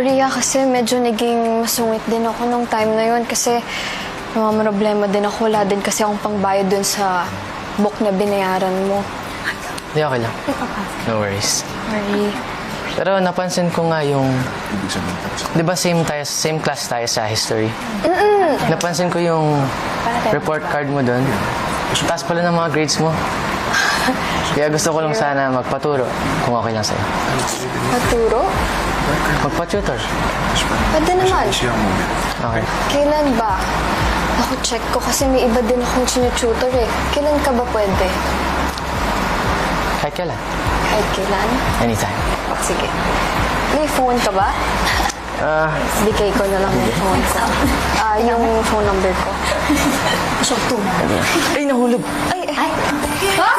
Ria, kasi medyo naging masungit din ako nung time na yun kasi problema din ako. Wala din kasi akong pangbayad dun sa book na binayaran mo. Hindi, okay lang. No worries. Sorry. Pero napansin ko nga yung... Di ba same class tayo sa history? Napansin ko yung report card mo doon. Taas pala ng mga grades mo. Kaya gusto ko lang sana magpaturo kung okay lang sa'yo. Paturo? Magpa-tutor. Pwede naman. Okay. Kailan ba? Ako check ko kasi may iba din akong sinututor eh. Kailan ka ba pwede? Kahit kailan. Kahit kailan? Anytime. Sige. May phone ka ba? Bigay ko na lang yung phone ko. Yung phone number ko. Ay, nahulog! Ay! Ha?